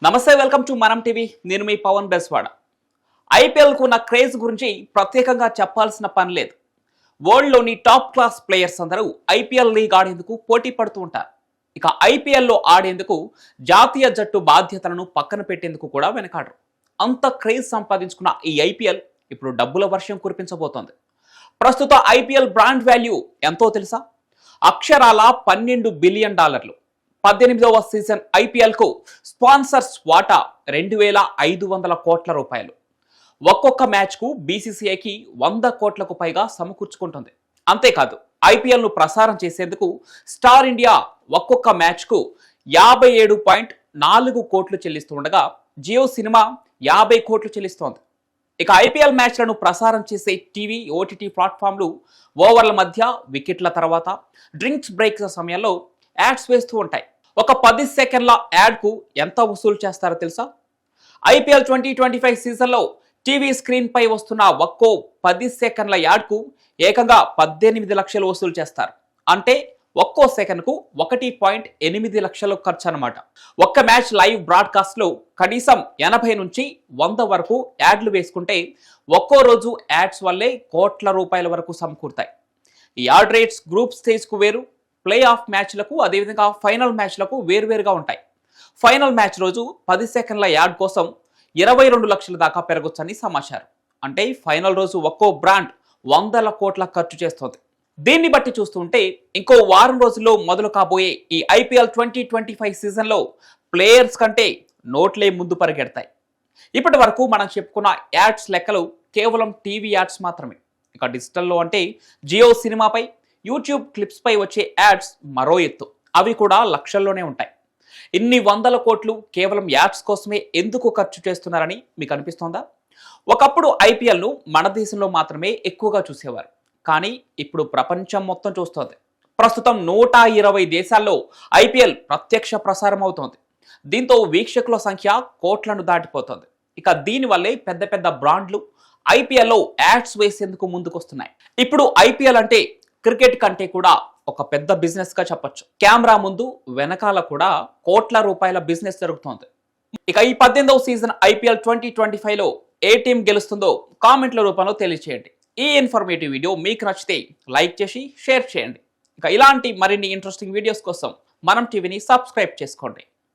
నమస్తే, welcome to మనం TV. నేను మీ పవన్ బెస్వాడ. ఐపీఎల్ కు ఉన్న క్రేజ్ గురించి ప్రత్యేకంగా చెప్పాల్సిన పని లేదు. వరల్డ్ లోని టాప్ క్లాస్ ప్లేయర్స్ అందరూ ఐపీఎల్ లీగ్ ఆడేందుకు పోటీ పడుతూ ఉంటారు. ఇక ఐపీఎల్ లో ఆడేందుకు జాతీయ జట్టు బాధ్యతలను పక్కన పెట్టేందుకు కూడా వెనకాడరు. అంత క్రేజ్ సంపాదించుకున్న ఈ ఐపీఎల్ ఇప్పుడు డబ్బుల వర్షం కురిపించబోతోంది. ప్రస్తుత ఐపీఎల్ బ్రాండ్ వాల్యూ ఎంతో తెలుసా? అక్షరాల $12 బిలియన్. 18వ సీజన్ ఐపీఎల్ కు స్పాన్సర్స్ వాటా 2,500 కోట్ల రూపాయలు. ఒక్కొక్క మ్యాచ్ కు బీసీసీఐకి 100 కోట్లకు పైగా సమకూర్చుకుంటుంది. అంతేకాదు, ఐపీఎల్ ను ప్రసారం చేసేందుకు స్టార్ ఇండియా ఒక్కొక్క మ్యాచ్ కు 57.4 కోట్లు చెల్లిస్తూ ఉండగా జియో సినిమా 50 కోట్లు చెల్లిస్తోంది. ఇక ఐపీఎల్ మ్యాచ్లను ప్రసారం చేసే టీవీ, ఓటీటీ ప్లాట్ఫామ్లు ఓవర్ల మధ్య, వికెట్ల తర్వాత, డ్రింక్స్ బ్రేక్స్ సమయంలో యాడ్స్ వేస్తూ ఉంటాయి. ఒక 10 సెకండ్ల యాడ్ కు ఎంత వసూలు చేస్తారో తెలుసా? ఐపీఎల్ 2025 సీజన్లో టీవీ స్క్రీన్ పై వస్తున్న ఒక్కో 10 సెకండ్ల యాడ్ కు ఏకంగా 18 లక్షలు వసూలు చేస్తారు. అంటే ఒక్కో సెకండ్ కు 1.8 లక్షలు ఖర్చు అన్నమాట. ఒక్క మ్యాచ్ లైవ్ బ్రాడ్కాస్ట్ లో కనీసం 80 నుంచి 100 వరకు యాడ్లు వేసుకుంటే ఒక్కో రోజు యాడ్స్ వల్లే కోట్ల రూపాయల వరకు సమకూరుతాయి. ఈ యాడ్ రేట్స్ గ్రూప్ స్టేజ్ కు వేరు, ప్లే ఆఫ్ మ్యాచ్లకు, అదేవిధంగా ఫైనల్ మ్యాచ్లకు వేరువేరుగా ఉంటాయి. ఫైనల్ మ్యాచ్ రోజు 10 సెకండ్ల యాడ్ కోసం 22 లక్షల దాకా పెరగొచ్చని సమాచారం. అంటే ఫైనల్ రోజు ఒక్కో బ్రాండ్ 100 కోట్ల ఖర్చు చేస్తోంది. దీన్ని బట్టి చూస్తుంటే ఇంకో వారం రోజుల్లో మొదలు కాబోయే ఈ ఐపీఎల్ 2025 సీజన్లో ప్లేయర్స్ కంటే నోట్లే ముందు పరిగెడతాయి. ఇప్పటి వరకు మనం చెప్పుకున్న యాడ్స్ లెక్కలు కేవలం టీవీ యాడ్స్ మాత్రమే. ఇక డిజిటల్లో అంటే జియో సినిమాపై, యూట్యూబ్ క్లిప్స్ పై వచ్చే యాడ్స్ మరో ఎత్తు. అవి కూడా లక్షల్లోనే ఉంటాయి. ఇన్ని 100 కోట్లు కేవలం యాడ్స్ కోసమే ఎందుకు ఖర్చు చేస్తున్నారని మీకు అనిపిస్తోందా? ఒకప్పుడు ఐపీఎల్ను మన దేశంలో మాత్రమే ఎక్కువగా చూసేవారు, కానీ ఇప్పుడు ప్రపంచం మొత్తం చూస్తోంది. ప్రస్తుతం 120 దేశాల్లో ఐపీఎల్ ప్రత్యక్ష ప్రసారం అవుతోంది. దీంతో వీక్షకుల సంఖ్య కోట్లను దాటిపోతోంది. ఇక దీనివల్లే పెద్ద పెద్ద బ్రాండ్లు ఐపీఎల్లో యాడ్స్ వేసేందుకు ముందుకొస్తున్నాయి. ఇప్పుడు ఐపీఎల్ అంటే క్రికెట్ కంటే కూడా ఒక పెద్ద బిజినెస్ గా చెప్పొచ్చు. కెమెరా ముందు, వెనకాల కూడా కోట్ల రూపాయల బిజినెస్ జరుగుతోంది. ఇక ఈ 18వ సీజన్ ఐపీఎల్ 2025 లో ఏ టీం గెలుస్తుందో కామెంట్ల రూపంలో తెలియచేయండి. ఈ ఇన్ఫర్మేటివ్ వీడియో మీకు నచ్చితే లైక్ చేసి షేర్ చేయండి. ఇక ఇలాంటి మరిన్ని ఇంట్రెస్టింగ్ వీడియోస్ కోసం మనం టీవీని సబ్స్క్రైబ్ చేసుకోండి.